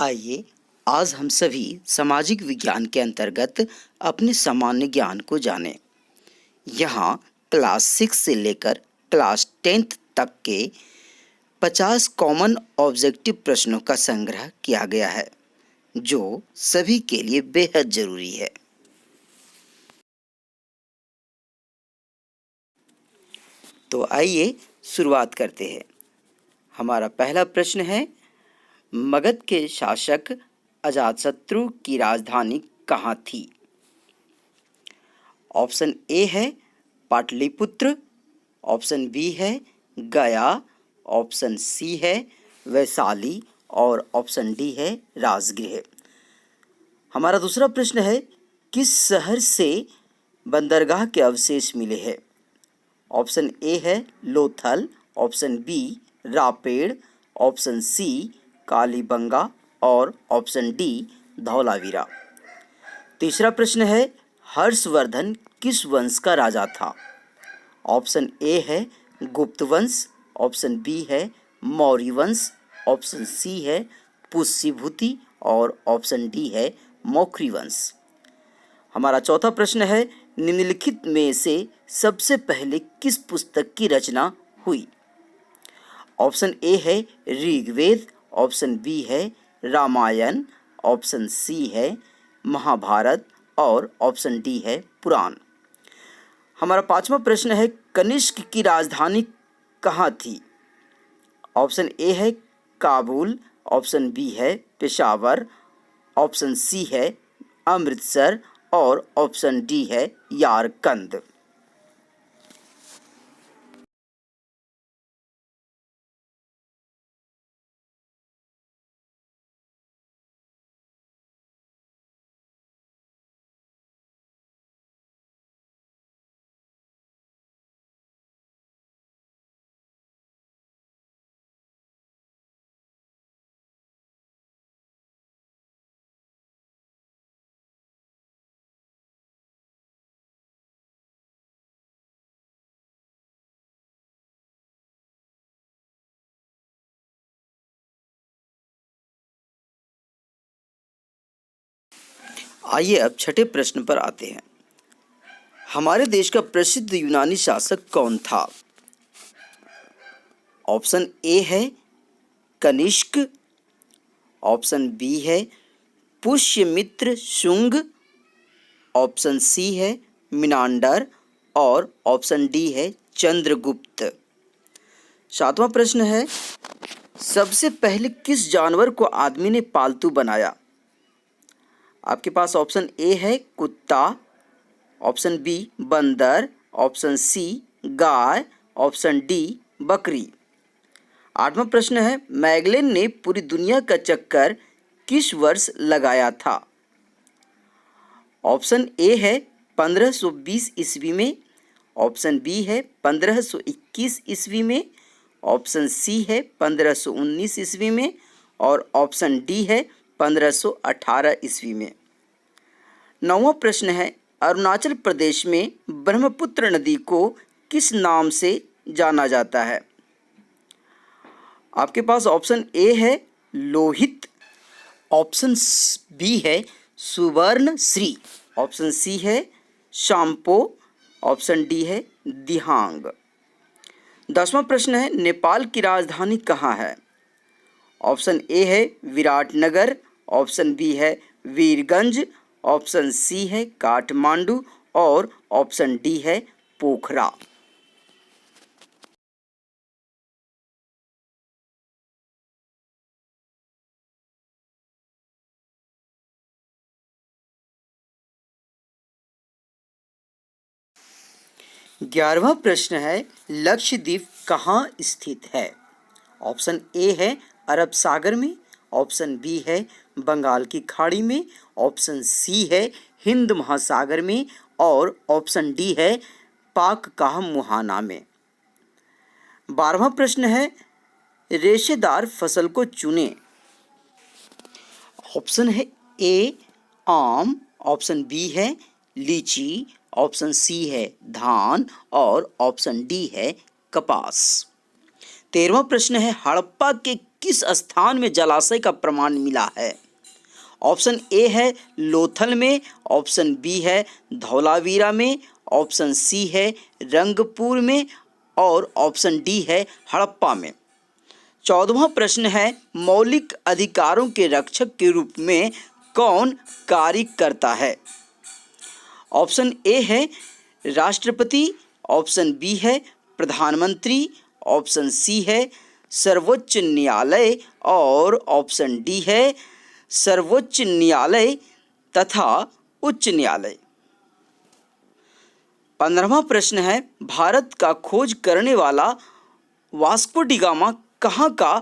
आइए आज हम सभी सामाजिक विज्ञान के अंतर्गत अपने सामान्य ज्ञान को जानें। यहाँ क्लास 6 से लेकर क्लास 10th तक के 50 कॉमन ऑब्जेक्टिव प्रश्नों का संग्रह किया गया है, जो सभी के लिए बेहद जरूरी है। तो आइए शुरुआत करते हैं। हमारा पहला प्रश्न है, मगध के शासक अजातशत्रु की राजधानी कहाँ थी? ऑप्शन ए है पाटलिपुत्र, ऑप्शन बी है गया, ऑप्शन सी है वैशाली और ऑप्शन डी है राजगृह। हमारा दूसरा प्रश्न है, किस शहर से बंदरगाह के अवशेष मिले हैं? ऑप्शन ए है लोथल, ऑप्शन बी रापेड़, ऑप्शन सी कालीबंगा और ऑप्शन डी धौलावीरा। तीसरा प्रश्न है, हर्षवर्धन किस वंश का राजा था? ऑप्शन ए है गुप्त वंश, ऑप्शन बी है मौर्य वंश, ऑप्शन सी है पुष्यभूति और ऑप्शन डी है मौखरी वंश। हमारा चौथा प्रश्न है, निम्नलिखित में से सबसे पहले किस पुस्तक की रचना हुई? ऑप्शन ए है ऋग्वेद, ऑप्शन बी है रामायण, ऑप्शन सी है महाभारत और ऑप्शन डी है पुराण। हमारा पांचवा प्रश्न है, कनिष्क की राजधानी कहाँ थी? ऑप्शन ए है काबुल, ऑप्शन बी है पेशावर, ऑप्शन सी है अमृतसर और ऑप्शन डी है यारकंद। आइए अब छठे प्रश्न पर आते हैं। हमारे देश का प्रसिद्ध यूनानी शासक कौन था? ऑप्शन ए है कनिष्क, ऑप्शन बी है पुष्यमित्र शुंग, ऑप्शन सी है मिनांडर और ऑप्शन डी है चंद्रगुप्त। सातवां प्रश्न है, सबसे पहले किस जानवर को आदमी ने पालतू बनाया? आपके पास ऑप्शन ए है कुत्ता, ऑप्शन बी बंदर, ऑप्शन सी गाय, ऑप्शन डी बकरी। आठवां प्रश्न है, मैगलेन ने पूरी दुनिया का चक्कर किस वर्ष लगाया था? ऑप्शन ए है 1520 ईस्वी में, ऑप्शन बी है 1521 ईस्वी में, ऑप्शन सी है 1519 ईस्वी में और ऑप्शन डी है 1518 ईस्वी में। नौवां प्रश्न है, अरुणाचल प्रदेश में ब्रह्मपुत्र नदी को किस नाम से जाना जाता है? आपके पास ऑप्शन ए है लोहित, ऑप्शन बी है सुवर्णश्री, ऑप्शन सी है शाम्पो, ऑप्शन डी है दिहांग। 10वां प्रश्न है, नेपाल की राजधानी कहाँ है? ऑप्शन ए है विराटनगर, ऑप्शन बी है वीरगंज, ऑप्शन सी है काठमांडू और ऑप्शन डी है पोखरा। ग्यारहवां प्रश्न है, लक्षद्वीप कहाँ स्थित है? ऑप्शन ए है अरब सागर में, ऑप्शन बी है बंगाल की खाड़ी में, ऑप्शन सी है हिंद महासागर में और ऑप्शन डी है पाक का मुहाना में। 12वां प्रश्न है, रेशेदार फसल को चुने। ऑप्शन है ए आम, ऑप्शन बी है लीची, ऑप्शन सी है धान और ऑप्शन डी है कपास। 13वां प्रश्न है, हड़प्पा के किस स्थान में जलाशय का प्रमाण मिला है? ऑप्शन ए है लोथल में, ऑप्शन बी है धौलावीरा में, ऑप्शन सी है रंगपुर में और ऑप्शन डी है हड़प्पा में। 14वां प्रश्न है मौलिक अधिकारों के रक्षक के रूप में कौन कार्य करता है? ऑप्शन ए है राष्ट्रपति, ऑप्शन बी है प्रधानमंत्री, ऑप्शन सी है सर्वोच्च न्यायालय और ऑप्शन डी है सर्वोच्च न्यायालय तथा उच्च न्यायालय। 15वां प्रश्न है भारत का खोज करने वाला वास्को डी गामा कहाँ का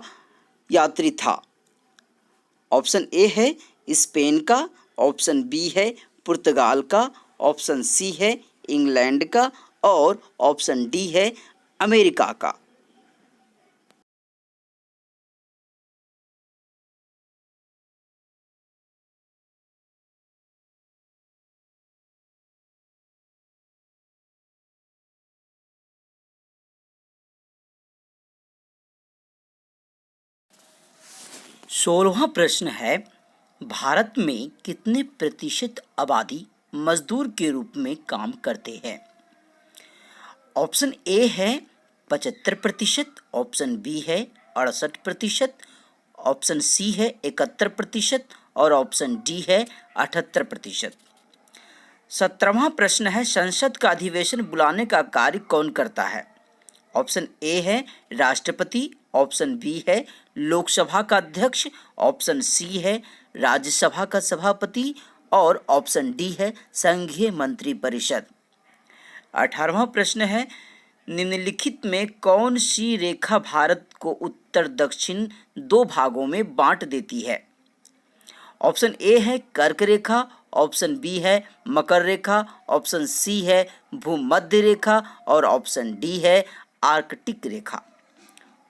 यात्री था? ऑप्शन ए है स्पेन का, ऑप्शन बी है पुर्तगाल का, ऑप्शन सी है इंग्लैंड का और ऑप्शन डी है अमेरिका का। सोलहवां प्रश्न है भारत में कितने प्रतिशत आबादी मजदूर के रूप में काम करते हैं? ऑप्शन ए है 75%, ऑप्शन बी है 68%, ऑप्शन सी है 71% और ऑप्शन डी है 78%। 17वां प्रश्न है संसद का अधिवेशन बुलाने का कार्य कौन करता है? ऑप्शन ए है राष्ट्रपति, ऑप्शन बी है लोकसभा का अध्यक्ष, ऑप्शन सी है राज्यसभा का सभापति और ऑप्शन डी है संघीय मंत्रिपरिषद। 18वां प्रश्न है निम्नलिखित में कौन सी रेखा भारत को उत्तर दक्षिण दो भागों में बांट देती है? ऑप्शन ए है कर्क रेखा, ऑप्शन बी है मकर रेखा, ऑप्शन सी है भूमध्य रेखा और ऑप्शन डी है आर्कटिक रेखा।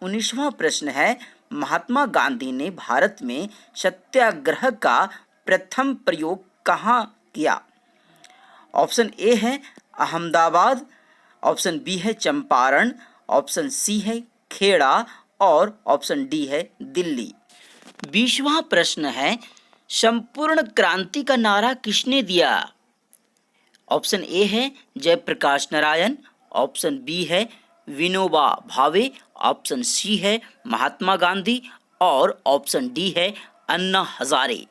19वां प्रश्न है महात्मा गांधी ने भारत में सत्याग्रह का प्रथम प्रयोग कहाँ किया? ऑप्शन ए है अहमदाबाद, ऑप्शन बी है चंपारण, ऑप्शन सी है खेड़ा और ऑप्शन डी है दिल्ली। 20वां प्रश्न है संपूर्ण क्रांति का नारा किसने दिया? ऑप्शन ए है जयप्रकाश नारायण, ऑप्शन बी है विनोबा भावे, ऑप्शन सी है महात्मा गांधी और ऑप्शन डी है अन्ना हजारे।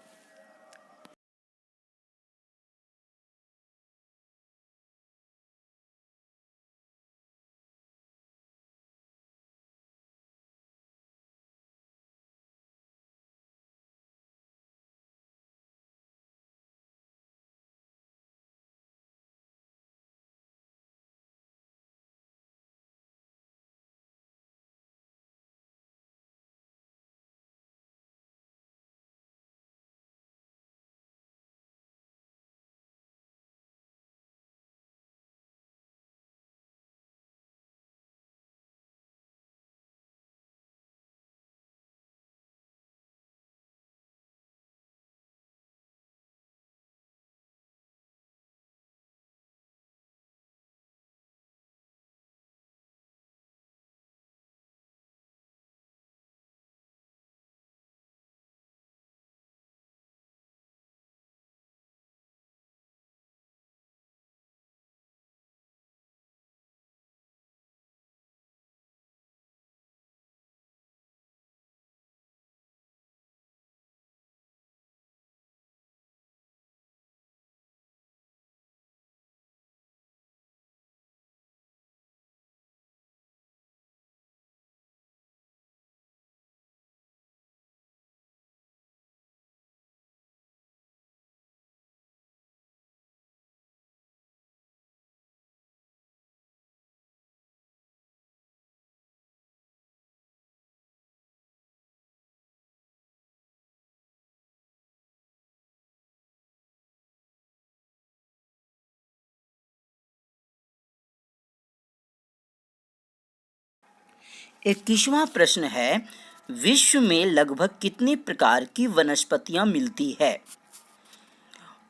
इक्कीसवां प्रश्न है विश्व में लगभग कितने प्रकार की वनस्पतियां मिलती है?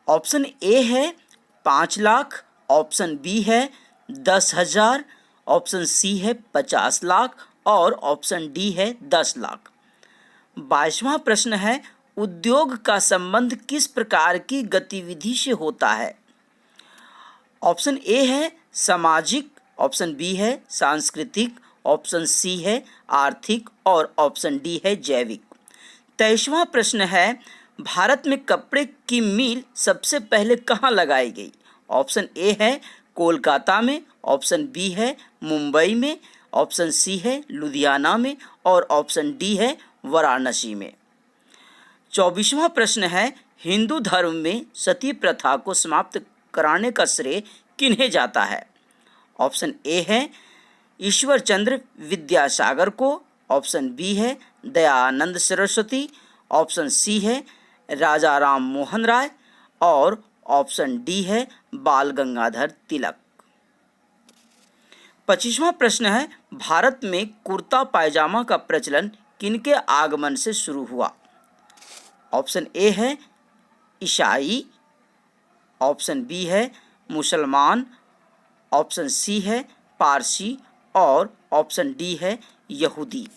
ऑप्शन ए है 5 लाख, ऑप्शन बी है 10,000, ऑप्शन सी है 50 लाख और ऑप्शन डी है 10 लाख। 22वां प्रश्न है, उद्योग का संबंध किस प्रकार की गतिविधि से होता है? ऑप्शन ए है सामाजिक, ऑप्शन बी है सांस्कृतिक, ऑप्शन सी है आर्थिक और ऑप्शन डी है जैविक। 23वां प्रश्न है, भारत में कपड़े की मिल सबसे पहले कहाँ लगाई गई? ऑप्शन ए है कोलकाता में, ऑप्शन बी है मुंबई में, ऑप्शन सी है लुधियाना में और ऑप्शन डी है वाराणसी में। 24वां प्रश्न है, हिंदू धर्म में सती प्रथा को समाप्त कराने का श्रेय किन्हें जाता है? ऑप्शन ए है ईश्वर चंद्र विद्यासागर को, ऑप्शन बी है दयानंद सरस्वती, ऑप्शन सी है राजा राम मोहन राय और ऑप्शन डी है बाल गंगाधर तिलक। 25वां प्रश्न है, भारत में कुर्ता पायजामा का प्रचलन किनके आगमन से शुरू हुआ? ऑप्शन ए है ईसाई, ऑप्शन बी है मुसलमान, ऑप्शन सी है पारसी और ऑप्शन डी है यहूदी।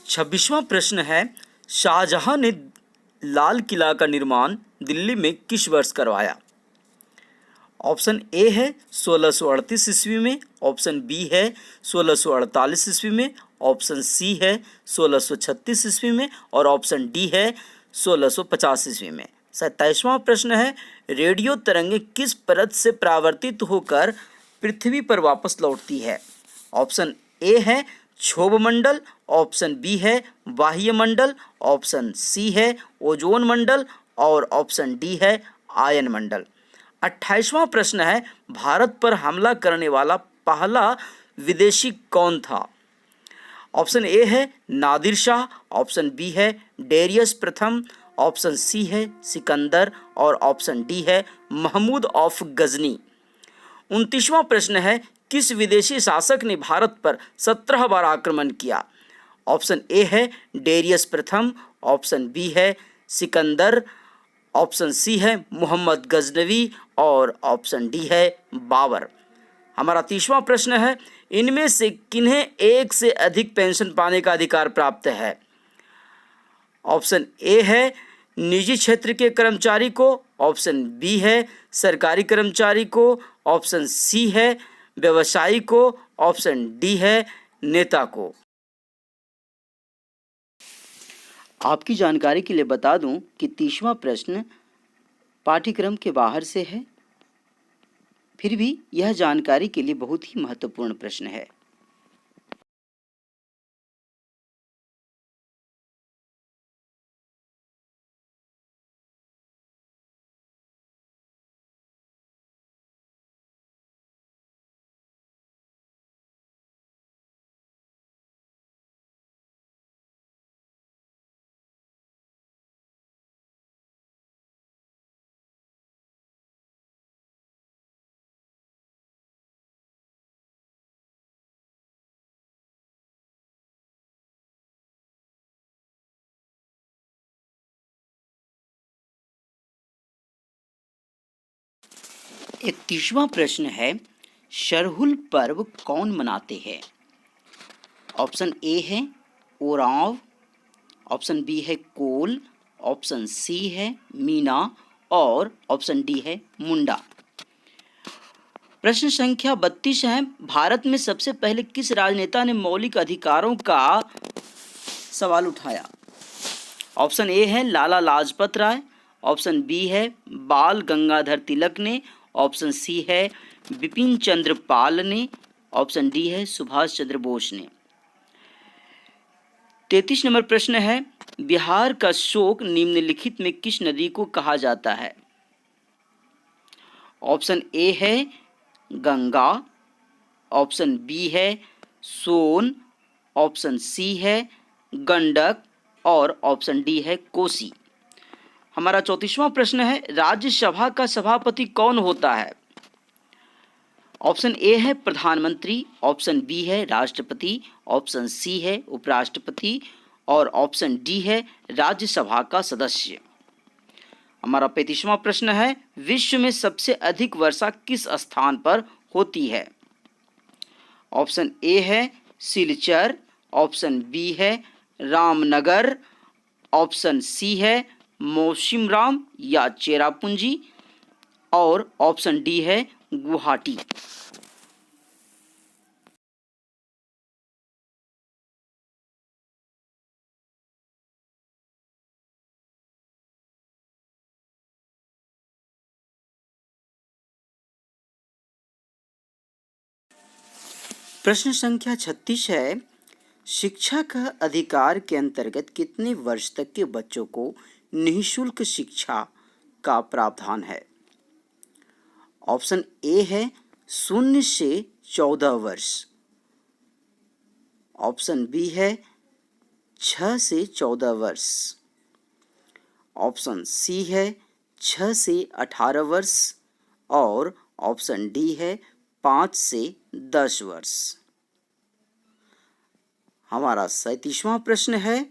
छब्बीसवां प्रश्न है, शाहजहां ने लाल किला का निर्माण दिल्ली में किस वर्ष करवाया? ऑप्शन ए है 1638 ईस्वी में, ऑप्शन बी है 1648 ईस्वी में, ऑप्शन सी है 1636 ईस्वी में और ऑप्शन डी है 1650 ईस्वी में। 27वां प्रश्न है, रेडियो तरंगें किस परत से परावर्तित होकर पृथ्वी पर वापस लौटती है? ऑप्शन ए है क्षोभ मंडल, ऑप्शन बी है बाह्य मंडल, ऑप्शन सी है ओजोन मंडल और ऑप्शन डी है आयन मंडल। 28वां प्रश्न है, भारत पर हमला करने वाला पहला विदेशी कौन था? ऑप्शन ए है नादिर शाह, ऑप्शन बी है डेरियस प्रथम, ऑप्शन सी है सिकंदर और ऑप्शन डी है महमूद ऑफ गजनी। 29वां प्रश्न है, किस विदेशी शासक ने भारत पर 17 बार आक्रमण किया? ऑप्शन ए है डेरियस प्रथम, ऑप्शन बी है सिकंदर, ऑप्शन सी है मोहम्मद गजनवी और ऑप्शन डी है बाबर। हमारा 30वां प्रश्न है, इनमें से किन्हें एक से अधिक पेंशन पाने का अधिकार प्राप्त है? ऑप्शन ए है निजी क्षेत्र के कर्मचारी को, ऑप्शन बी है सरकारी कर्मचारी को, ऑप्शन सी है व्यवसायी को, ऑप्शन डी है नेता को। आपकी जानकारी के लिए बता दूं कि 30वां प्रश्न पाठ्यक्रम के बाहर से है, फिर भी यह जानकारी के लिए बहुत ही महत्वपूर्ण प्रश्न है। एक 30वां प्रश्न है, सरहुल पर्व कौन मनाते हैं? ऑप्शन ए है ओरांव, ऑप्शन बी है कोल, ऑप्शन सी है मीना और ऑप्शन डी है मुंडा। प्रश्न संख्या 32 है, भारत में सबसे पहले किस राजनेता ने मौलिक अधिकारों का सवाल उठाया? ऑप्शन ए है लाला लाजपत राय, ऑप्शन बी है बाल गंगाधर तिलक ने, ऑप्शन सी है बिपिन चंद्र पाल ने, ऑप्शन डी है सुभाष चंद्र बोस ने। 33 नंबर प्रश्न है, बिहार का शोक निम्नलिखित में किस नदी को कहा जाता है? ऑप्शन ए है गंगा, ऑप्शन बी है सोन, ऑप्शन सी है गंडक और ऑप्शन डी है कोसी। हमारा 34वां प्रश्न है, राज्यसभा का सभापति कौन होता है? ऑप्शन ए है प्रधानमंत्री, ऑप्शन बी है राष्ट्रपति, ऑप्शन सी है उपराष्ट्रपति और ऑप्शन डी है राज्यसभा का सदस्य। हमारा 35वां प्रश्न है, विश्व में सबसे अधिक वर्षा किस स्थान पर होती है? ऑप्शन ए है सिलचर, ऑप्शन बी है रामनगर, ऑप्शन सी है मौसिमराम या चेरापूंजी और ऑप्शन डी है गुवाहाटी। प्रश्न संख्या 36 है, शिक्षा का अधिकार के अंतर्गत कितने वर्ष तक के बच्चों को निःशुल्क शिक्षा का प्रावधान है? ऑप्शन ए है 0 से 14 वर्ष, ऑप्शन बी है 6 से 14 वर्ष, ऑप्शन सी है 6 से 18 वर्ष और ऑप्शन डी है 5 से 10 वर्ष। हमारा 37वां प्रश्न है,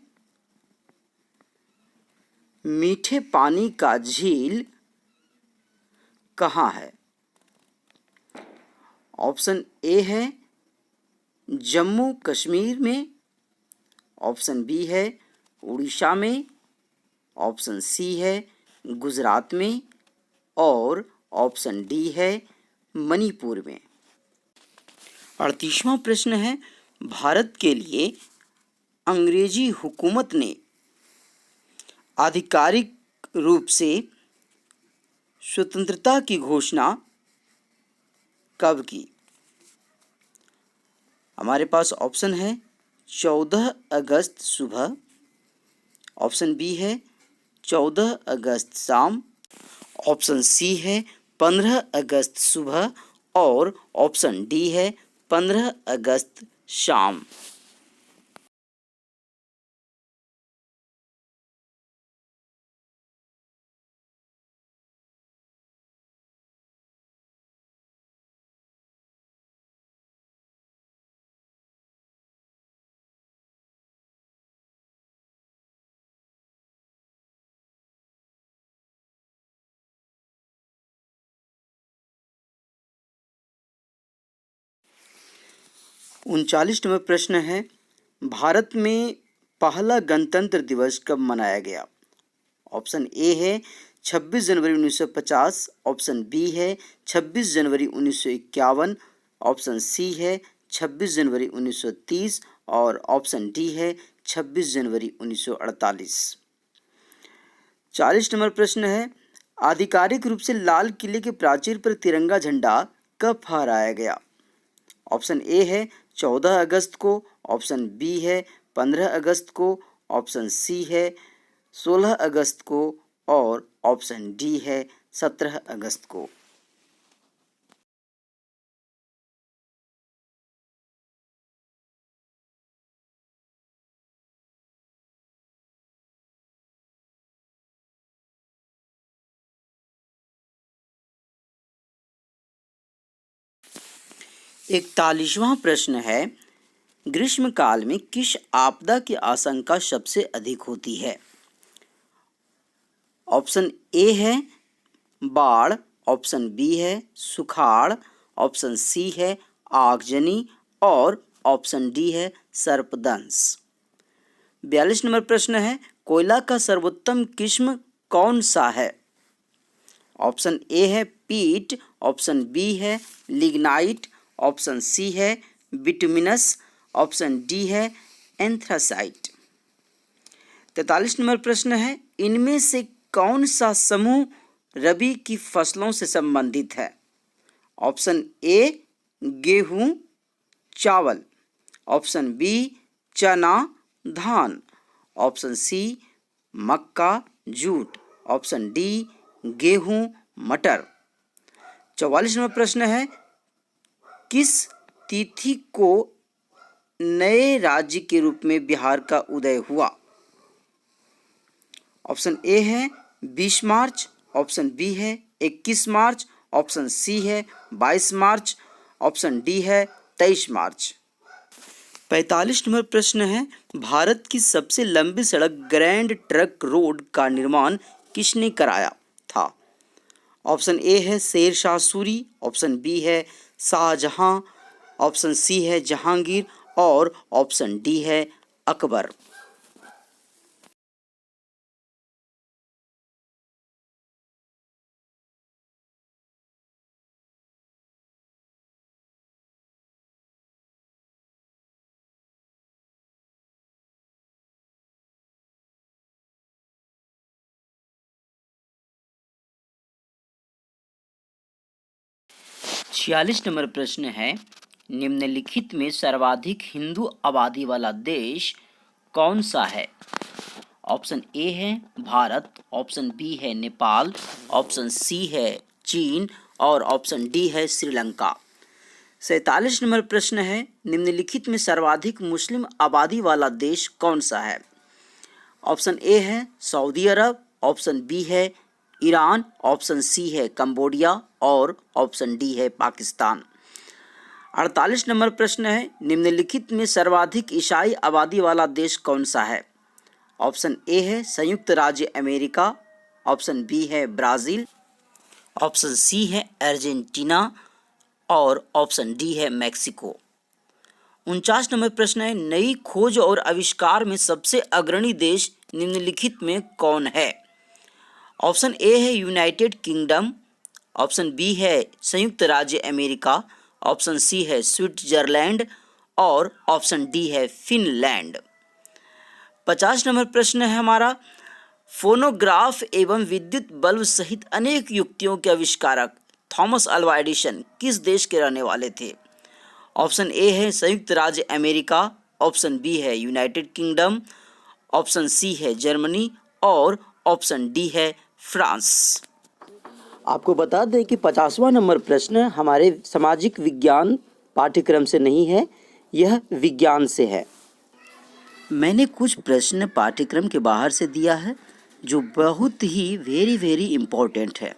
मीठे पानी का झील कहाँ है? ऑप्शन ए है जम्मू कश्मीर में, ऑप्शन बी है उड़ीसा में, ऑप्शन सी है गुजरात में और ऑप्शन डी है मणिपुर में। 38वां प्रश्न है, भारत के लिए अंग्रेजी हुकूमत ने आधिकारिक रूप से स्वतंत्रता की घोषणा कब की? हमारे पास ऑप्शन है 14 अगस्त सुबह, ऑप्शन बी है 14 अगस्त शाम, ऑप्शन सी है 15 अगस्त सुबह और ऑप्शन डी है 15 अगस्त शाम। उनचालीस नंबर प्रश्न है, भारत में पहला गणतंत्र दिवस कब मनाया गया? ऑप्शन ए है 26 जनवरी 1950, ऑप्शन बी है 26 जनवरी 1951, ऑप्शन सी है 26 जनवरी 1930 और ऑप्शन डी है 26 जनवरी 1948। 40 नंबर प्रश्न है, आधिकारिक रूप से लाल किले के प्राचीर पर तिरंगा झंडा कब फहराया गया? ऑप्शन ए है 14 अगस्त को, ऑप्शन बी है 15 अगस्त को, ऑप्शन सी है 16 अगस्त को और ऑप्शन डी है 17 अगस्त को। इकतालीसवां प्रश्न है, ग्रीष्मकाल में किस आपदा की आशंका सबसे अधिक होती है? ऑप्शन ए है बाढ़, ऑप्शन बी है सुखाड़, ऑप्शन सी है आगजनी और ऑप्शन डी है सर्पदंश। 42 नंबर प्रश्न है, कोयला का सर्वोत्तम किस्म कौन सा है? ऑप्शन ए है पीट, ऑप्शन बी है लिग्नाइट, ऑप्शन सी है बिटुमिनस, ऑप्शन डी है एंथ्रासाइट। 43 नंबर प्रश्न है, इनमें से कौन सा समूह रबी की फसलों से संबंधित है? ऑप्शन ए गेहूं चावल, ऑप्शन बी चना धान, ऑप्शन सी मक्का जूट, ऑप्शन डी गेहूं मटर। 44 नंबर प्रश्न है, किस तिथि को नए राज्य के रूप में बिहार का उदय हुआ? ऑप्शन ए है 20 मार्च, ऑप्शन बी है 21 मार्च, ऑप्शन सी है 22 मार्च, ऑप्शन डी है 23 मार्च। 45 नंबर प्रश्न है, भारत की सबसे लंबी सड़क ग्रैंड ट्रंक रोड का निर्माण किसने कराया था? ऑप्शन ए है शेर शाह सूरी, ऑप्शन बी है शाहजहां, ऑप्शन सी है जहांगीर और ऑप्शन डी है अकबर। छियालीस नंबर प्रश्न है, निम्नलिखित में सर्वाधिक हिंदू आबादी वाला देश कौन सा है? ऑप्शन ए है भारत, ऑप्शन बी है नेपाल, ऑप्शन सी है चीन और ऑप्शन डी है श्रीलंका। 47 नंबर प्रश्न है, निम्नलिखित में सर्वाधिक मुस्लिम आबादी वाला देश कौन सा है? ऑप्शन ए है सऊदी अरब, ऑप्शन बी है ईरान, ऑप्शन सी है कंबोडिया और ऑप्शन डी है पाकिस्तान। 48 नंबर प्रश्न है, निम्नलिखित में सर्वाधिक ईसाई आबादी वाला देश कौन सा है? ऑप्शन ए है संयुक्त राज्य अमेरिका, ऑप्शन बी है ब्राज़ील, ऑप्शन सी है अर्जेंटीना और ऑप्शन डी है मैक्सिको। 49 नंबर प्रश्न है, नई खोज और आविष्कार में सबसे अग्रणी देश निम्नलिखित में कौन है? ऑप्शन ए है यूनाइटेड किंगडम, ऑप्शन बी है संयुक्त राज्य अमेरिका, ऑप्शन सी है स्विट्जरलैंड और ऑप्शन डी है फिनलैंड। 50 नंबर प्रश्न है हमारा, फोनोग्राफ एवं विद्युत बल्ब सहित अनेक युक्तियों के आविष्कारक थॉमस अल्वा एडिसन किस देश के रहने वाले थे? ऑप्शन ए है संयुक्त राज्य अमेरिका, ऑप्शन बी है यूनाइटेड किंगडम, ऑप्शन सी है जर्मनी और ऑप्शन डी है फ्रांस। आपको बता दें कि 50वां नंबर प्रश्न हमारे सामाजिक विज्ञान पाठ्यक्रम से नहीं है, यह विज्ञान से है। मैंने कुछ प्रश्न पाठ्यक्रम के बाहर से दिया है जो बहुत ही वेरी इम्पोर्टेंट है।